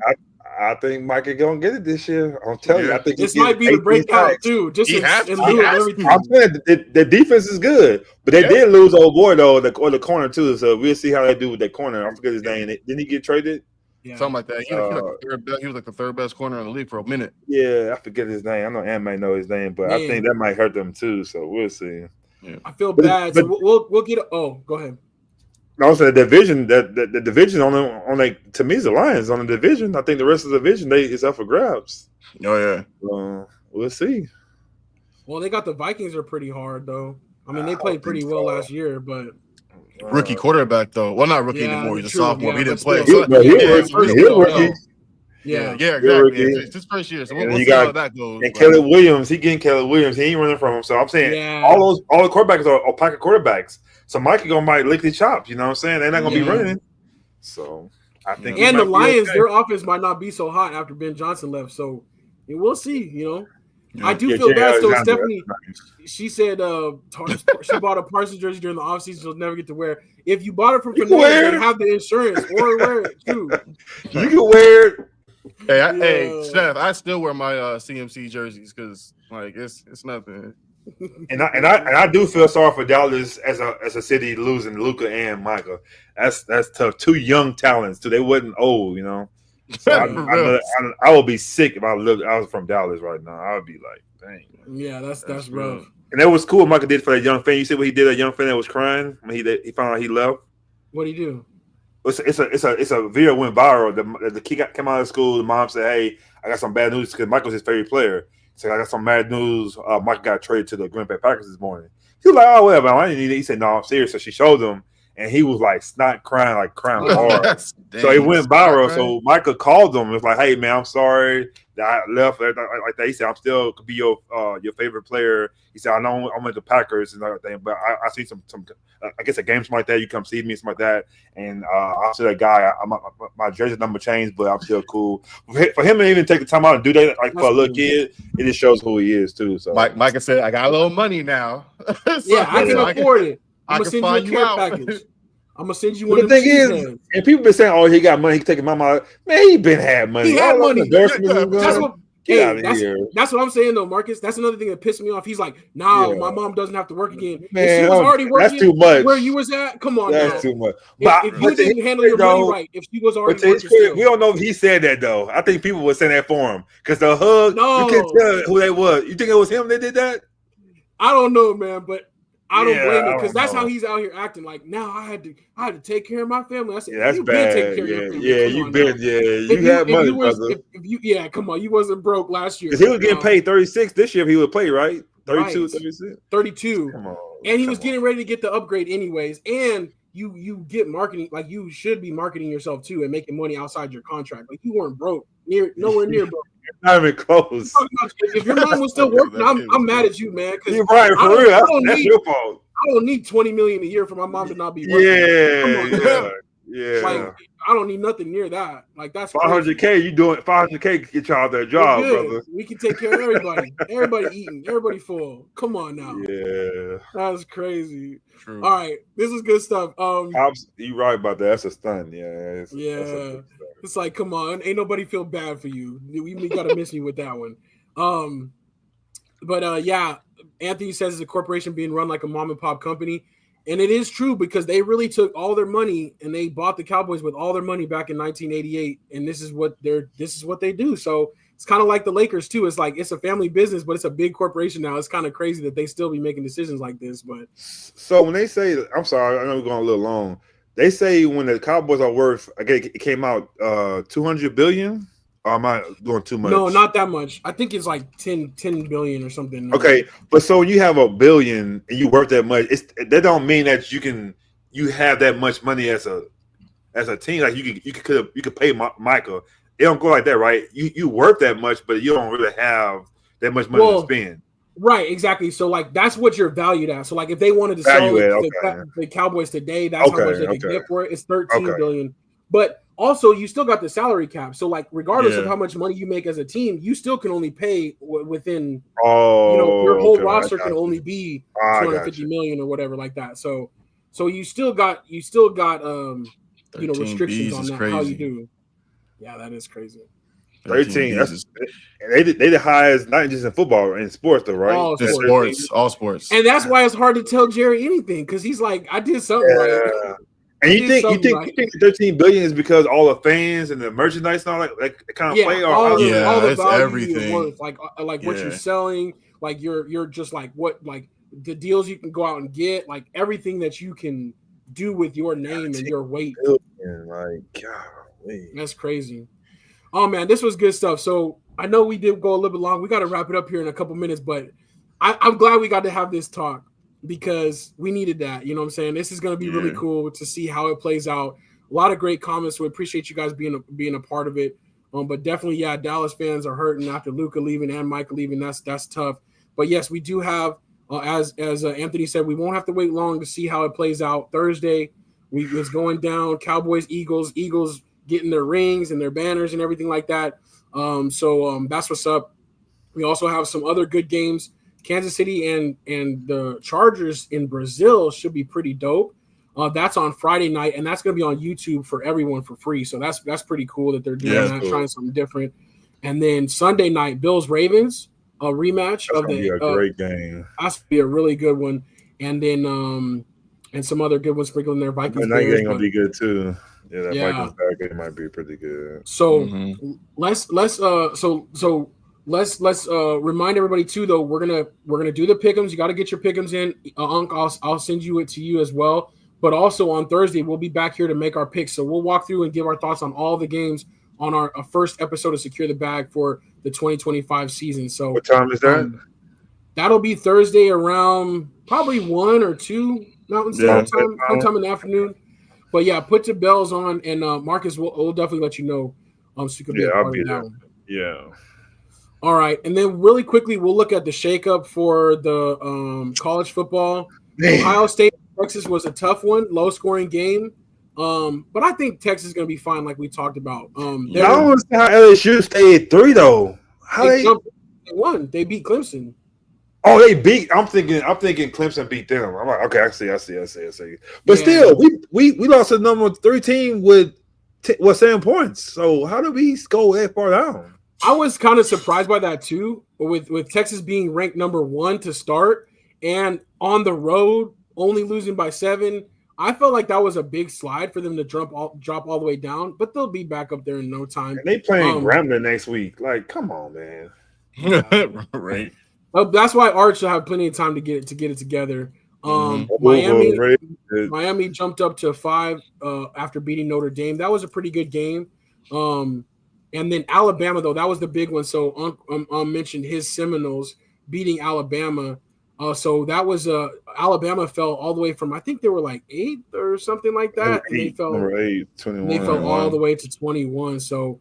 I think Mike is gonna get it this year. I'm telling you, I think this might be the breakout too. Just in lieu of everything. I'm saying the defense is good, but they did lose old boy though, the corner too. So we'll see how they do with that corner. I forget his name. Didn't he get traded? Yeah. Something like that. He was like the third best corner in the league for a minute. Yeah, I forget his name. I know Ann might know his name, but I think that might hurt them too. So we'll see. Yeah. I feel bad. So we'll get. Oh, go ahead. No, I said the division. The division on like to me is the Lions on the division. I think the rest of the division is up for grabs. Oh yeah. We'll see. Well, they got the Vikings are pretty hard though. I mean, they played pretty well last year, but. Rookie quarterback though. Well, not rookie anymore. He's a sophomore. He didn't play. He's rookie. Yeah, exactly. It's his first year, so we'll see how that goes. And Caleb Williams, he ain't running from him. So I'm saying all the quarterbacks are pocket quarterbacks. So Mike might lick the chops. You know what I'm saying? They're not gonna be running. So I think. And the Lions, their offense might not be so hot after Ben Johnson left. So we'll see. You know. Yeah. I do feel bad. So Stephanie, she said she bought a Parsons jersey during the offseason. She'll never get to wear. If you bought it from Fanatics, they have the insurance or wear it too. You can wear it. Hey, Steph, I still wear my CMC jerseys because like it's nothing. And I do feel sorry for Dallas as a city losing Luka and Michael. That's tough. Two young talents too. They wasn't old, you know. So I would be sick if I was from Dallas right now. I would be like, dang. Yeah, that's rough. And that was cool what Michael did for that young fan. You see what he did? That young fan that was crying when he found out he left. What'd he do? It's a video went viral. The kid came out of school. The mom said, "Hey, I got some bad news because Michael's his favorite player." He said, "I got some bad news. Michael got traded to the Green Bay Packers this morning." He was like, "Oh, whatever. I didn't need it." He said, "No, I'm serious." So she showed him. And he was like snot crying hard. So it went viral. So Michael called him. It was like, "Hey man, I'm sorry that I left." Like that. He said, "I'm still could be your favorite player." He said, "I know I'm with the Packers and everything, but I see some I guess a game like that. You come see me, something like that." And I'm still that guy. My jersey number changed, but I'm still cool. For him to even take the time out and do that, like for a little kid, it just shows who he is too. So Micah said, "I got a little money now." So, yeah, I can afford it. I'm gonna send you a care package. I'm gonna send you one. The thing is, and people been saying, "Oh, he got money. He taking my money." Man, he been had money. He had money. That's what I'm saying, though, Marcus. That's another thing that pissed me off. He's like, "No, my mom doesn't have to work again." Man, she was already working. That's too much. Where you was at? Come on, that's too much. If you didn't handle your money right, if she was already working, we don't know if he said that though. I think people were saying that for him because the hug. No, you can't tell who they was. You think it was him that did that? I don't know, man, but. I don't blame him because that's how he's out here acting. Like now, I had to take care of my family. I said, that's you bad. Been taking care of your family. You had money, brother. Come on, you wasn't broke last year. Because he was getting paid 36 this year. If he would play, right? 32, 36, 32. Come on, and he was getting ready to get the upgrade anyways. And you get marketing, like you should be marketing yourself too and making money outside your contract. Like you weren't broke, nowhere near broke. Not even close. If your mom was still working, I'm mad at you, man. You're right, for real. That's your fault. I don't need $20 million a year for my mom to not be working. Yeah. Like I don't need nothing near that. Like that's $500K. You doing $500K to get y'all their job, brother. We can take care of everybody. Everybody eating. Everybody full. Come on now. Yeah, that's crazy. True. All right, this is good stuff. You right about that. That's a stunt. Yeah. It's like, come on, ain't nobody feel bad for you. We gotta miss you with that one. Yeah, Anthony says it's a corporation being run like a mom and pop company. And it is true because they really took all their money and they bought the Cowboys with all their money back in 1988. And this is what they do. So it's kind of like the Lakers too. It's like it's a family business, but it's a big corporation now. It's kind of crazy that they still be making decisions like this. But so when they say, I'm sorry, I know we're going a little long. They say when the Cowboys are worth, again, it came out $200 billion. Or am I doing too much? No, not that much. I think it's like 10 billion or something. Okay, but so when you have $1 billion and you worth that much, that don't mean that you have that much money as a team. Like you could pay Michael. It don't go like that, right? You worth that much, but you don't really have that much money to spend. Right, exactly. So like that's what you're valued at. So like if they wanted to sell the Cowboys today, that's how much they could get for it. It's 13 billion. But also you still got the salary cap. So like regardless of how much money you make as a team, you still can only pay within your whole roster can only be 250 million or whatever like that. So you still got restrictions on that how you do. Yeah, that is crazy. 13. They the highest, not just in football, in sports, though, right? All sports. And that's why it's hard to tell Jerry anything because he's like, I did something right. And you think 13 billion is because all the fans and the merchandise and all that, like kind of play all the it's value everything. Worth, like what you're selling, like you're just like what like the deals you can go out and get, like everything that you can do with your name and your weight. Like, golly. That's crazy. Oh man, this was good stuff. So I know we did go a little bit long. We got to wrap it up here in a couple minutes, but I'm glad we got to have this talk because we needed that. You know what I'm saying? This is going to be really cool to see how it plays out. A lot of great comments. So we appreciate you guys being a part of it. But definitely, Dallas fans are hurting after Luka leaving and Mike leaving. That's tough. But yes, we do have, as Anthony said, we won't have to wait long to see how it plays out. Thursday, it's going down. Cowboys, Eagles getting their rings and their banners and everything like that. So that's what's up. We also have some other good games. Kansas City and the Chargers in Brazil should be pretty dope. That's on Friday night, and that's going to be on YouTube for everyone for free. So that's pretty cool that they're doing that, trying something different. And then Sunday night, Bills-Ravens, a rematch of the a great game. That's going to be a really good one. And then and some other good ones sprinkled in there. Vikings. That game going to be good too. Yeah, that Vikings game might be pretty good. So let's remind everybody too. Though we're gonna do the pick'ems. You got to get your pick'ems in. I'll send it to you as well. But also on Thursday we'll be back here to make our picks. So we'll walk through and give our thoughts on all the games on our first episode of Secure the Bag for the 2025 season. So what time is that? That'll be Thursday around probably 1 or 2 Mountain Standard Time, sometime in the afternoon. But yeah, put your bells on, and Marcus will definitely let you know. So you can be a part of that one. Yeah. All right, and then really quickly, we'll look at the shakeup for the college football. Ohio State, Texas was a tough one, low-scoring game. But I think Texas is going to be fine, like we talked about. I don't understand how LSU stayed 3 though. How they won? They beat Clemson. Oh, they beat. I'm thinking Clemson beat them. I'm like, okay, I see. But still, we lost to the number 3 team with 7 points. So how did we go that far down? I was kind of surprised by that too. With Texas being ranked number 1 to start and on the road only losing by 7, I felt like that was a big slide for them to drop all the way down. But they'll be back up there in no time. And they playing Grambling next week. Like, come on, man. Right. That's why Arch will have plenty of time to get it together. Miami jumped up to 5 after beating Notre Dame. That was a pretty good game. And then Alabama, though, that was the big one. So mentioned his Seminoles beating Alabama. So that was Alabama fell all the way from, I think they were like 8th or something like that. And they fell 8, 21. They fell all the way to 21. So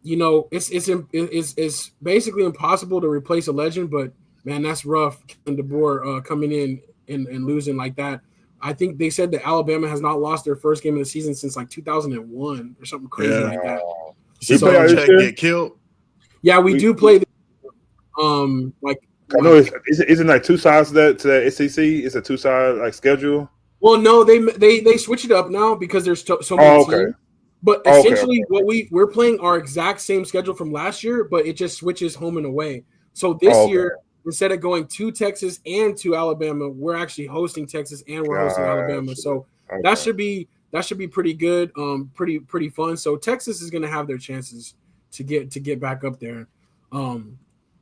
it's basically impossible to replace a legend, but man, that's rough. And DeBoer coming in and losing like that. I think they said that Alabama has not lost their first game of the season since like 2001 or something crazy like that. Get killed. Yeah, we do play. I know isn't like 2 sides to that SEC. It's a 2-side like schedule. Well, no, they switch it up now because there's so many teams. But essentially, what we're playing our exact same schedule from last year, but it just switches home and away. So this year, instead of going to Texas and to Alabama, we're actually hosting Texas and we're hosting Alabama. So that should be pretty good, pretty fun. So Texas is going to have their chances to get back up there.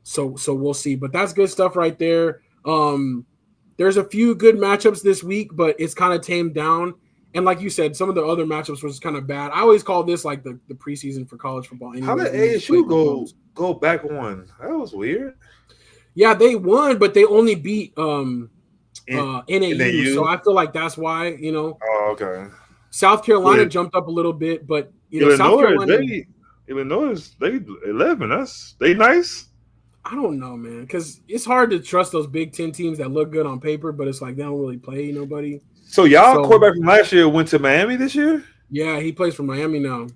So we'll see. But that's good stuff right there. There's a few good matchups this week, but it's kind of tamed down. And like you said, some of the other matchups was kind of bad. I always call this like the preseason for college football. How did ASU go back one? That was weird. Yeah, they won, but they only beat NAU. So I feel like that's why, Oh, okay. South Carolina jumped up a little bit, but Illinois, South Carolina, Illinois, they 11. They nice. I don't know, man, because it's hard to trust those Big Ten teams that look good on paper, but it's like they don't really play nobody. So y'all quarterback from last year went to Miami this year? Yeah, he plays for Miami now.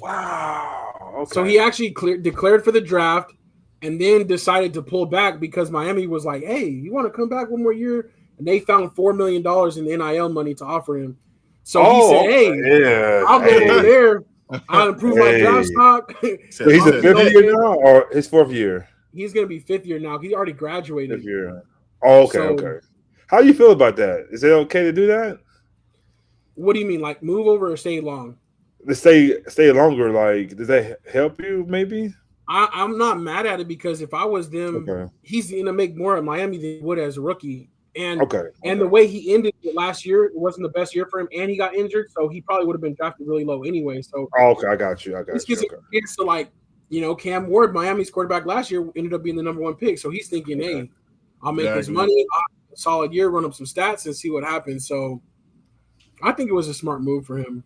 Wow. Okay. So he actually declared for the draft and then decided to pull back because Miami was like, hey, you want to come back one more year? And they found $4 million in NIL money to offer him. So he said, hey, I'll go over there. I'll improve my draft stock. So he's a fifth year now or his fourth year? He's going to be fifth year now. He already graduated. Fifth year. Oh, okay, okay. How do you feel about that? Is it okay to do that? What do you mean? Like move over or stay long? To stay longer, like, does that help you maybe? I'm not mad at it because if I was them, he's going to make more at Miami than he would as a rookie. And the way he ended it last year, it wasn't the best year for him, and he got injured, so he probably would have been drafted really low anyway. So I got you. So like, Cam Ward, Miami's quarterback last year, ended up being the number one pick. So he's thinking, hey, I'll make this money, I'll have a solid year, run up some stats, and see what happens. So I think it was a smart move for him.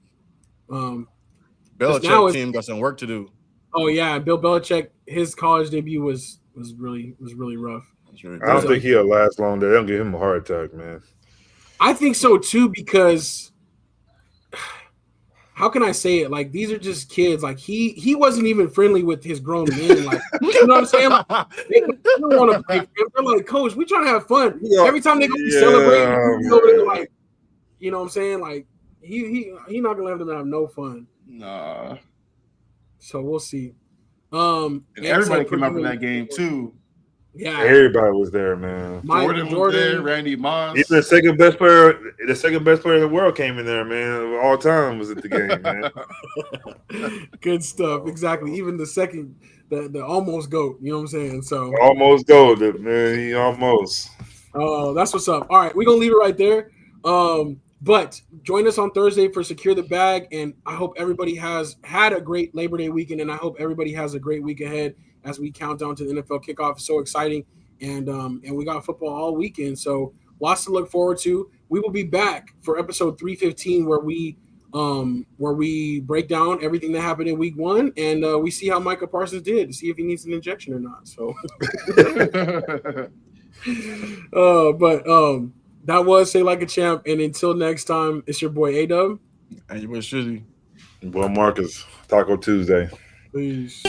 Belichick team got some work to do. Oh yeah, Bill Belichick, his college debut was really rough. I don't think he'll last long. They don't give him a heart attack, man. I think so too, because how can I say it? Like, these are just kids. Like, he wasn't even friendly with his grown men. Like, you know what I'm saying? Like, they don't want to play for him. They're like, Coach, we trying to have fun. Yeah. Every time they go celebrate, like, you know what I'm saying? Like, he not gonna let them have no fun. Nah. So we'll see. And everybody came out from that game too. Yeah, everybody was there, man. Jordan was there, Randy Moss. Even the second best player in the world came in there, man. Of all time was at the game, man. Good stuff. Exactly. Even the second, the almost GOAT. You know what I'm saying? So almost GOAT, man. He almost. Oh, that's what's up. All right, we're gonna leave it right there. But join us on Thursday for Secure the Bag, and I hope everybody has had a great Labor Day weekend, and I hope everybody has a great week ahead as we count down to the NFL kickoff. It's so exciting, and we got football all weekend, so lots to look forward to. We will be back for episode 315 where we break down everything that happened in week 1, and we see how Micah Parsons did to see if he needs an injection or not. So, that was Say Like a Champ, and until next time, it's your boy A-Dub. And your boy Shizzy. Boy Marcus. Taco Tuesday. Peace.